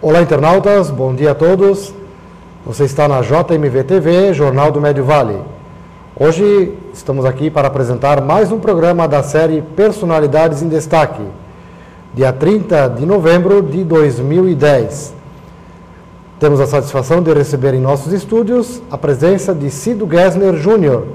Olá, internautas, bom dia a todos. Você está na JMV TV, Jornal do Médio Vale. Hoje estamos aqui para apresentar mais um programa da série Personalidades em Destaque, dia 30 de novembro de 2010. Temos a satisfação de receber em nossos estúdios a presença de Cido Gessner Júnior,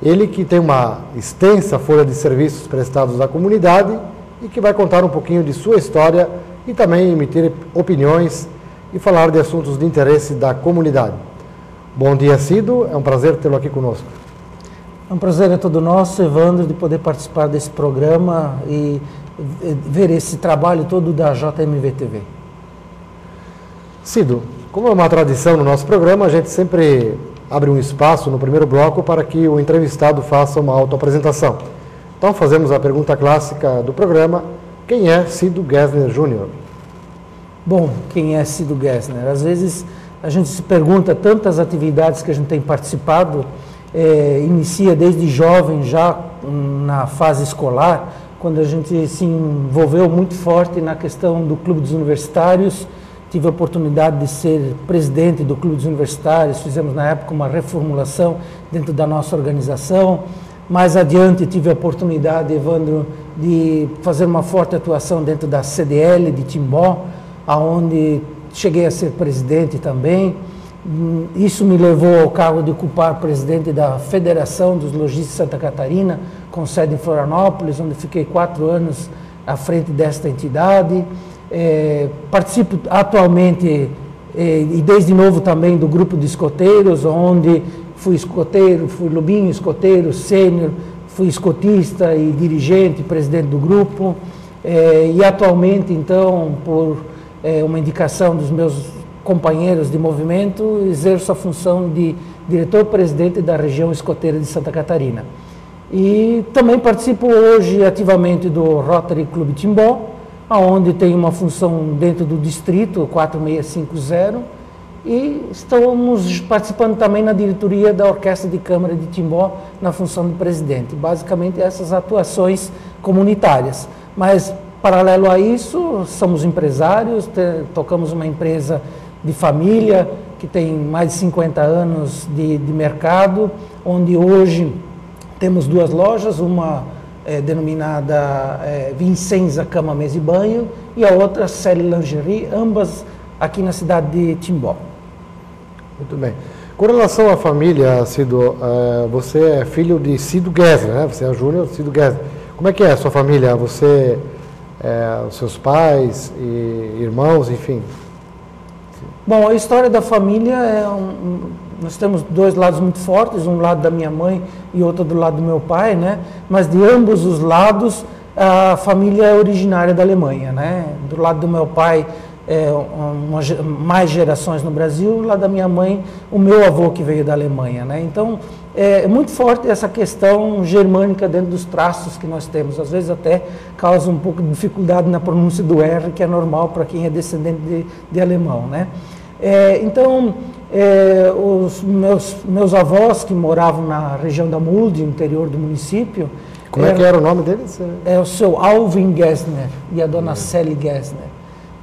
ele que tem uma extensa folha de serviços prestados à comunidade e que vai contar um pouquinho de sua história e também emitir opiniões e falar de assuntos de interesse da comunidade. Bom dia, Cido, é um prazer tê-lo aqui conosco. É um prazer todo nosso, Evandro, de poder participar desse programa e ver esse trabalho todo da JMV TV. Cido, como é uma tradição no nosso programa, a gente sempre abre um espaço no primeiro bloco para que o entrevistado faça uma autoapresentação. Então fazemos a pergunta clássica do programa: quem é Cido Gessner Júnior? Bom, quem é Cido Gessner? Às vezes a gente se pergunta, tantas atividades que a gente tem participado, inicia desde jovem, já na fase escolar, quando a gente se envolveu muito forte na questão do Clube dos Universitários. Tive a oportunidade de ser presidente do Clube dos Universitários, fizemos na época uma reformulação dentro da nossa organização. Mais adiante tive a oportunidade, Evandro, de fazer uma forte atuação dentro da CDL de Timbó, aonde cheguei a ser presidente também. Isso me levou ao cargo de ocupar presidente da Federação dos Lojistas de Santa Catarina, com sede em Florianópolis, onde fiquei 4 anos à frente desta entidade. Participo atualmente e desde novo também do grupo de escoteiros, onde fui escoteiro, fui lobinho, escoteiro, sênior, fui escotista e dirigente, presidente do grupo. E atualmente, então, por uma indicação dos meus companheiros de movimento, exerço a função de diretor-presidente da região escoteira de Santa Catarina. E também participo hoje ativamente do Rotary Clube Timbó, onde tem uma função dentro do distrito 4650, e estamos participando também na diretoria da Orquestra de Câmara de Timbó, na função de presidente. Basicamente essas atuações comunitárias. Mas, paralelo a isso, somos empresários, tocamos uma empresa de família que tem mais de 50 anos de mercado, onde hoje temos 2 lojas, uma denominada Vincenza Cama, Mesa e Banho, e a outra Celi Lingerie, ambas aqui na cidade de Timbó. Muito bem. Com relação à família, Cido, você é filho de Cido Gessner, né? Você é Júnior Cido Gessner. Como é que é a sua família? Você, os seus pais, e irmãos, enfim? Bom, a história da família nós temos 2 lados muito fortes, um lado da minha mãe e outro do lado do meu pai, né? Mas de ambos os lados a família é originária da Alemanha, né? Do lado do meu pai mais gerações no Brasil, do lado da minha mãe o meu avô que veio da Alemanha, né? Então é muito forte essa questão germânica dentro dos traços que nós temos. Às vezes até causa um pouco de dificuldade na pronúncia do R, que é normal para quem é descendente de alemão, né? Então, os meus avós que moravam na região da Mulde, interior do município... Como é que era o nome deles? É o seu Alvin Gessner e a dona Celi Gessner.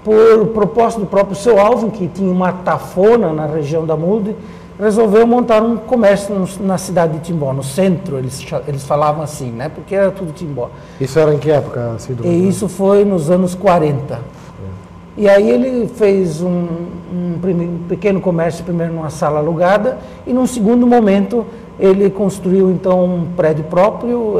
Por propósito do próprio seu Alvin, que tinha uma tafona na região da Mulde, resolveu montar um comércio na cidade de Timbó, no centro, eles falavam assim, né? Porque era tudo Timbó. Isso era em que época, Cido? E isso foi nos anos 40. E aí ele fez um pequeno comércio, primeiro numa sala alugada, e num segundo momento ele construiu então um prédio próprio,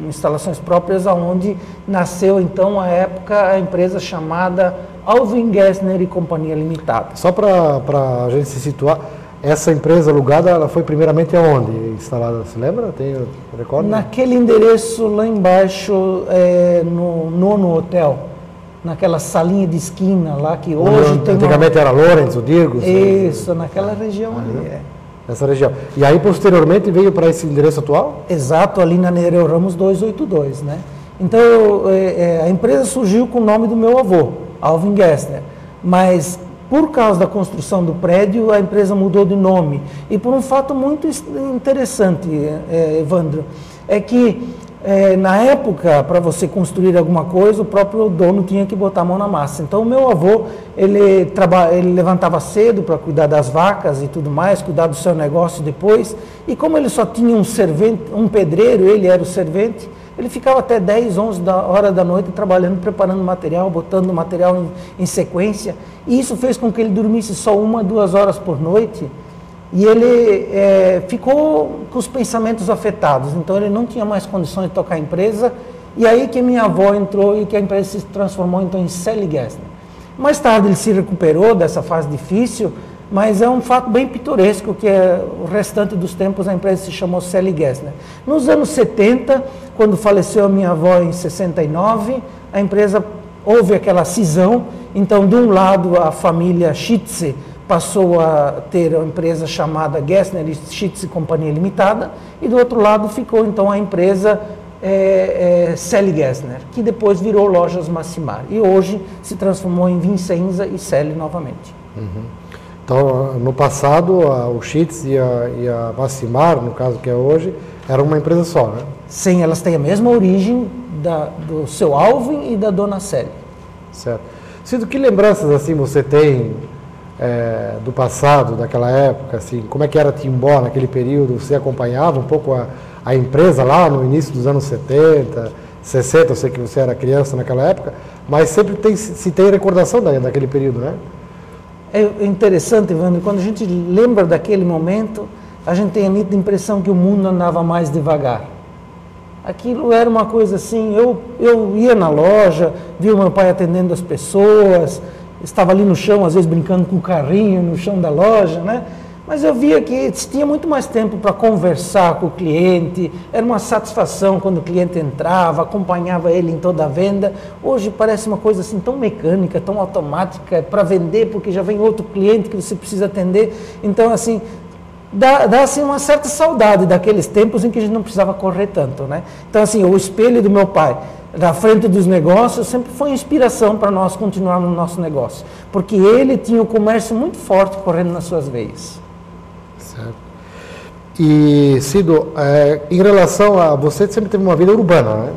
instalações próprias, onde nasceu então à época a empresa chamada Alvin Gessner e Companhia Limitada. Só para a gente se situar, essa empresa alugada, ela foi primeiramente aonde instalada? Você lembra? Tem recorde? Naquele endereço lá embaixo, no Nono Hotel. Naquela salinha de esquina lá que hoje tem... Antigamente era Lourenço, Dirgos? Isso, naquela região ali, Nessa região. E aí, posteriormente, veio para esse endereço atual? Exato, ali na Nereu Ramos 282, né? Então, a empresa surgiu com o nome do meu avô, Alvin Gessner, mas por causa da construção do prédio, a empresa mudou de nome. E por um fato muito interessante, Evandro, é que Na época, para você construir alguma coisa, o próprio dono tinha que botar a mão na massa. Então, o meu avô, ele levantava cedo para cuidar das vacas e tudo mais, cuidar do seu negócio depois. E como ele só tinha um servente, um pedreiro, ele era o servente, ele ficava até 10, 11 horas da noite trabalhando, preparando material, botando material em sequência. E isso fez com que ele dormisse só 1, 2 horas por noite. E ele ficou com os pensamentos afetados, então ele não tinha mais condições de tocar a empresa, e aí que minha avó entrou e que a empresa se transformou então em Celli Gessner. Mais tarde ele se recuperou dessa fase difícil, mas é um fato bem pitoresco que o restante dos tempos a empresa se chamou Celli Gessner. Nos anos 70, quando faleceu a minha avó em 69, a empresa houve aquela cisão, então de um lado a família Schitze passou a ter uma empresa chamada Gessner Schitze Companhia Limitada, e do outro lado ficou então a empresa Celli Gessner, que depois virou Lojas Massimar, e hoje se transformou em Vincenza e Celli novamente. Uhum. Então, no passado, o Schitze e a Massimar, no caso que é hoje, eram uma empresa só, né? Sim, elas têm a mesma origem do seu Alvin e da dona Celli. Certo. Cido, que lembranças assim você tem do passado, daquela época, assim, como é que era Timbó naquele período? Você acompanhava um pouco a empresa lá no início dos anos 70, 60, eu sei que você era criança naquela época, mas sempre se tem recordação daquele período, né? É interessante, Evandro, quando a gente lembra daquele momento, a gente tem a nítida impressão que o mundo andava mais devagar. Aquilo era uma coisa assim, eu ia na loja, via o meu pai atendendo as pessoas, estava ali no chão, às vezes brincando com o carrinho no chão da loja, né? Mas eu via que tinha muito mais tempo para conversar com o cliente, era uma satisfação quando o cliente entrava, acompanhava ele em toda a venda. Hoje parece uma coisa assim tão mecânica, tão automática, para vender, porque já vem outro cliente que você precisa atender. Então, assim, dá assim, uma certa saudade daqueles tempos em que a gente não precisava correr tanto, né? Então, assim, o espelho do meu pai na frente dos negócios sempre foi inspiração para nós continuarmos no nosso negócio, porque ele tinha o comércio muito forte correndo nas suas veias. Certo. E, Cido, em relação a você, sempre teve uma vida urbana, né?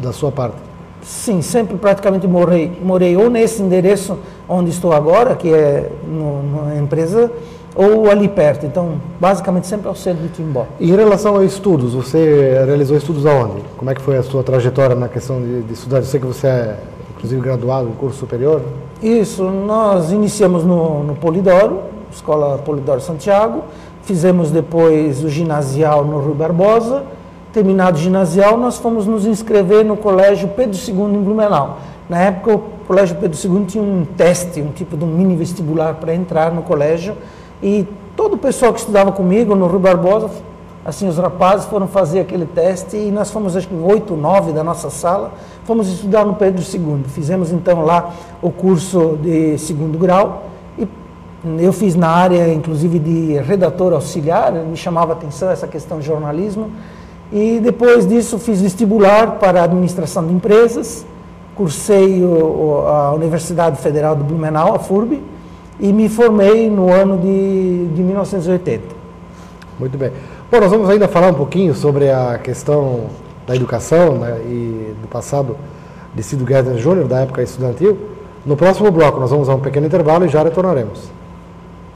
Da sua parte. Sim, sempre praticamente morei ou nesse endereço onde estou agora, que é numa empresa, ou ali perto. Então, basicamente, sempre ao centro de Timbó. E em relação a estudos, você realizou estudos aonde? Como é que foi a sua trajetória na questão de estudar? Eu sei que você é, inclusive, graduado em curso superior. Isso, nós iniciamos no Polidoro, Escola Polidoro Santiago, fizemos depois o ginasial no Rui Barbosa. Terminado o ginasial, nós fomos nos inscrever no Colégio Pedro II em Blumenau. Na época, o Colégio Pedro II tinha um teste, um tipo de um mini vestibular para entrar no colégio, e todo o pessoal que estudava comigo no Rui Barbosa, assim, os rapazes foram fazer aquele teste, e nós fomos, acho que 8, 9 da nossa sala, fomos estudar no Pedro II. Fizemos então lá o curso de 2º grau, e eu fiz na área, inclusive, de redator auxiliar, me chamava a atenção essa questão de jornalismo, e depois disso fiz vestibular para administração de empresas, cursei a Universidade Federal de Blumenau, a FURB, e me formei no ano de 1980. Muito bem. Bom, nós vamos ainda falar um pouquinho sobre a questão da educação, né, e do passado de Cido Gessner Júnior, da época estudantil. No próximo bloco nós vamos a um pequeno intervalo e já retornaremos.